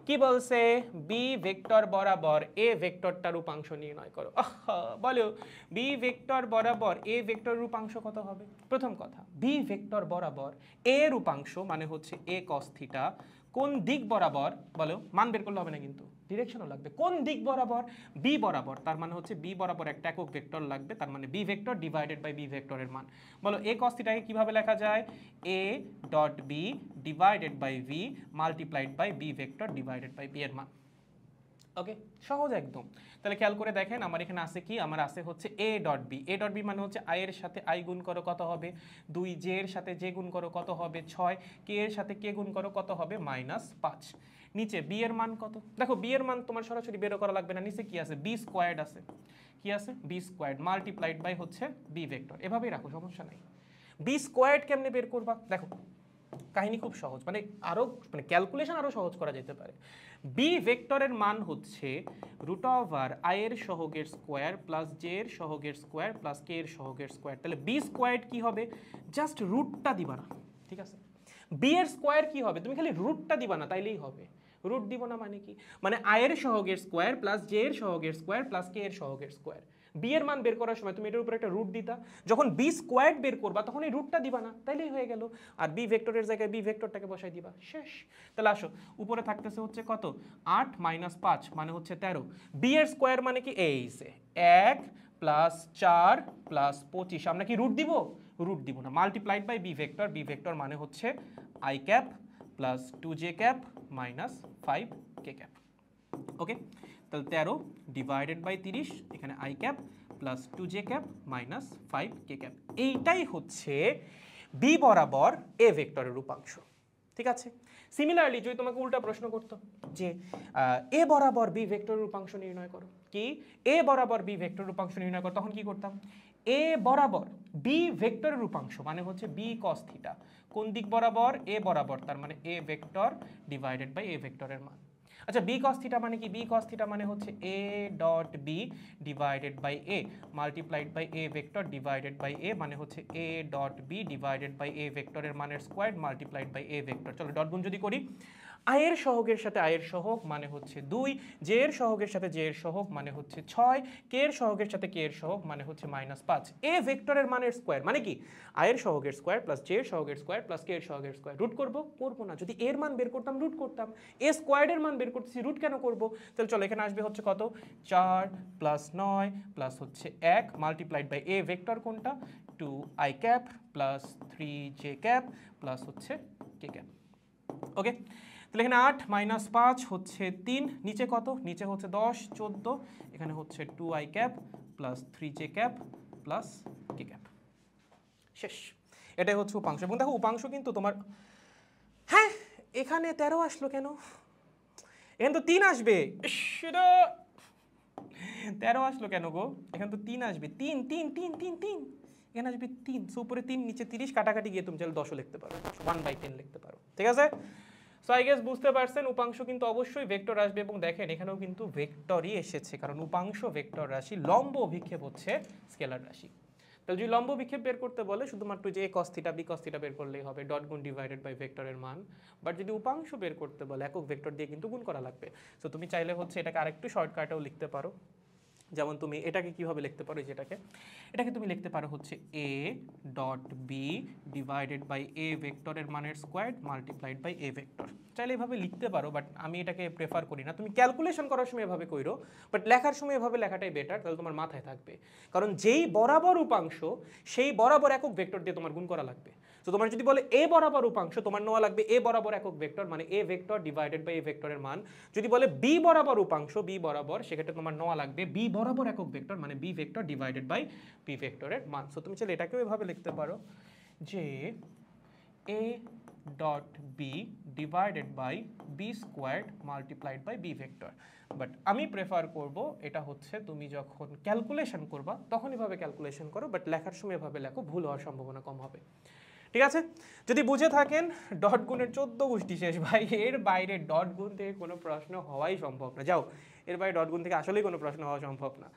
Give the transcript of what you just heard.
কি বলছে B vector বরাবর এ ভেক্টরটার রূপাংশ নির্ণয় করো। বলো বি ভেক্টর বরাবর এ ভেক্টর রূপাংশ কত হবে? প্রথম কথা, বি ভেক্টর বরাবর এ রূপাংশ মানে হচ্ছে এ cos থিটা কোন দিক বরাবর, বলো মান বের করলে হবে না কিন্তু ডিরেকশনও লাগবে। কোন দিক বরাবর? বি বরাবর, তার মানে হচ্ছে বি বরাবর একটা একক ভেক্টর লাগবে, তার মানে B vector divided by B ভেক্টরের মান। বলো এ cos থিটাকে কিভাবে লেখা যায়? A dot B divided by V multiplied by B vector divided by B এর মান। ওকে, সহজ একদম। তাহলে খেয়াল করে দেখেন আমার এখানে আছে কি, আমার আছে হচ্ছে A dot B. A dot B মানে হচ্ছে আই এর সাথে আই গুণ করো কত হবে 2, জে এর সাথে জে গুণ করো কত হবে 6, কে এর সাথে কে গুণ করো কত হবে -5। নিচে বি এর মান কত? দেখো বি এর মান তোমার সরাসরি বের করা লাগবে না, নিচে কি আছে বি স্কোয়ার্ড আছে। কি আছে? বি স্কোয়ার্ড মাল্টিপ্লাইড বাই হচ্ছে বি ভেক্টর। এভাবেই রাখো, সমস্যা নাই। বি স্কোয়ার্ড কেমনে বের করবা? দেখো কাহিনী খুব সহজ, মানে আরো মানে ক্যালকুলেশন আরো সহজ করা যেতে পারে। বি ভেক্টরের মান হচ্ছে রুট ওভার আই এর সহগের স্কোয়ার প্লাস জে এর সহগের স্কোয়ার প্লাস কে এর সহগের স্কোয়ার। তাহলে বি স্কোয়ার্ড কি হবে? জাস্ট রুটটা দিবা না, ঠিক আছে? বি এর স্কোয়ার কি হবে? তুমি খালি রুটটা দিবা না, তাইলেই হবে। রুট দিব না মানে কি? মানে আই এর সহগের স্কোয়ার প্লাস জে এর সহগের স্কোয়ার প্লাস কে এর সহগের স্কোয়ার। বি এর মান বের করার সময় তুমি এটার উপর একটা রুট দিতা, যখন বি স্কোয়ার্ড বের করবা তখন এই রুটটা দিবা না, তাইলেই হয়ে গেল। আর বি ভেক্টরের জায়গায় বি ভেক্টরটাকে বসাই দিবা, শেষ। তাহলে আসো, উপরে থাকতেছে হচ্ছে কত 8 - 5 মানে হচ্ছে 13। বি এর স্কোয়ার মানে কি? এই যে 1 + 4 + 25। আমরা কি রুট দিব? রুট দিব না। Multiplied by B vector, B vector মানে হচ্ছে I cap plus 2j cap minus 5k cap. Okay, তাহলে 13 ডিভাইডেড বাই 30, এখানে I cap plus 2j cap minus 5k cap. এইটাই হচ্ছে বি বরাবর এ ভেক্টরের রূপাংশ, ঠিক আছে? সিমিলারলি যদি তোমাকে উল্টা প্রশ্ন করতো যে এ বরাবর বি ভেক্টর রূপাংশ নির্ণয় করো, কি এ বরাবর বি ভেক্টর রূপাংশ নির্ণয় করো, তখন কি করতাম? এ বরাবর বি ভেক্টরের রূপাংশ মানে হচ্ছে বি cos থিটা কোন দিক বরাবর? এ বরাবর, তার মানে এ ভেক্টর ডিভাইডেড বাই এ ভেক্টরের মান। আচ্ছা বি cos থিটা মানে কি? বি cos থিটা মানে হচ্ছে A dot B divided by A multiplied by A vector divided by A মানে হচ্ছে A dot B divided by A ভেক্টরের মানের square multiplied by A vector. চলো ডট গুণ যদি করি, আয়ের সহগের সাথে আয়ের সহগ মানে হচ্ছে 2, জে এর সহগের সাথে জে এর সহগ মানে হচ্ছে 6, কে এর সহগের সাথে কে এর সহগ মানে হচ্ছে -5। এ ভেক্টরের মানের স্কোয়ার মানে কি? আয়ের সহগের স্কোয়ার প্লাস জে এর সহগের স্কোয়ার প্লাস কে এর সহগের স্কোয়ার। রুট করব? করব না। যদি এর মান বের করতাম রুট করতাম, এ স্কোয়ার্ডের মান বের করতেছি, রুট কেন করব? তাহলে চলো এখানে আসবে হচ্ছে কত 4 + 9 প্লাস হচ্ছে 1 মাল্টিপ্লাইড বাই এ ভেক্টর কোনটা 2i cap plus 3j cap plus হচ্ছে কে ক্যাপ। ওকে, তাহলে এখানে 8 - 5 হচ্ছে 3, নিচে কত? নিচে হচ্ছে 10 14, এখানে হচ্ছে 2i cap plus 3j cap plus K cap, শেষ। এটাই হচ্ছে উপাংশ। এবং দেখো উপাংশ কিন্তু তোমার, হ্যাঁ এখানে 13 আসলো কেন? এখানে তো 3 আসবে, 13 আসলো কেন গো? এখানে তো 3 আসবে, 3 3 3 3 3, এখানে আসবে 3, সো উপরে 3 নিচে 30, কাটাকাটি গিয়ে তুমি চাইলে 10ও লিখতে পারো, 1/10 লিখতে পারো, ঠিক আছে? সো আই গেস বুঝতে পারছেন উপাংশ কিন্তু অবশ্যই ভেক্টর আসবে। এবং দেখেন এখানেও কিন্তু ভেক্টরই এসেছে, কারণ উপাংশ ভেক্টর রাশি, লম্ব অভিক্ষেপ হচ্ছে স্কেলার রাশি। তাহলে যদি লম্ব বিক্ষেপ বের করতে বলে শুধুমাত্র যে A cos theta B cos theta বের করলেই হবে, ডট গুণ ডিভাইডেড বাই ভেক্টরের মান। বাট যদি উপাংশ বের করতে বলে একক ভেক্টর দিয়ে কিন্তু গুণ করা লাগবে। সো তুমি চাইলে হচ্ছে এটাকে আরেকটু শর্টকাটেও লিখতে পারো। যেমন তুমি এটাকে কিভাবে লিখতে পারো, এটাকে তুমি লিখতে পারো হচ্ছে A dot B divided by A ভেক্টরের মানের square multiplied by A vector. চাইলে এভাবে লিখতে পারো, বাট আমি এটাকে প্রেফার করি না। তুমি ক্যালকুলেশন করার সময় এভাবে কইরো, বাট লেখার সময় এভাবে লেখাটাই বেটার, তাহলে তোমার মাথায় থাকবে। কারণ যেই বরাবর উপাংশ সেই বরাবর একক ভেক্টর দিয়ে তোমার গুণ করা লাগবে। তো তোমার যদি বলে এ বরাবর উপাংশ, তোমার নেওয়া লাগবে এ বরাবর একক ভেক্টর মানে এ ভেক্টর ডিভাইডেড বাই এ ভেক্টরের মান। যদি বলে বি বরাবর উপাংশ, বি বরাবর, সেক্ষেত্রে তোমার নেওয়া লাগবে বি বরাবর একক ভেক্টর মানে B vector divided by P ভেক্টরের মান। সো তুমি চাইলে এটাকেও এভাবে লিখতে পারো যে A dot B divided by B squared multiplied by B vector. But আমি প্রেফার করব এটা হচ্ছে তুমি যখন ক্যালকুলেশন করবা তখন এভাবে ক্যালকুলেশন করো, বাট লেখার সময় এভাবে লেখো, ভুল হওয়ার সম্ভাবনা কম হবে, ঠিক আছে? যদি বুঝে থাকেন ডট গুণের 14 গোষ্ঠী শেষ ভাই, এর বাইরে ডট গুণ থেকে কোনো প্রশ্ন হওয়াই সম্ভব না। যাও, এর বাইরে ডট গুণ থেকে আসলেই কোনো প্রশ্ন হওয়া সম্ভব না।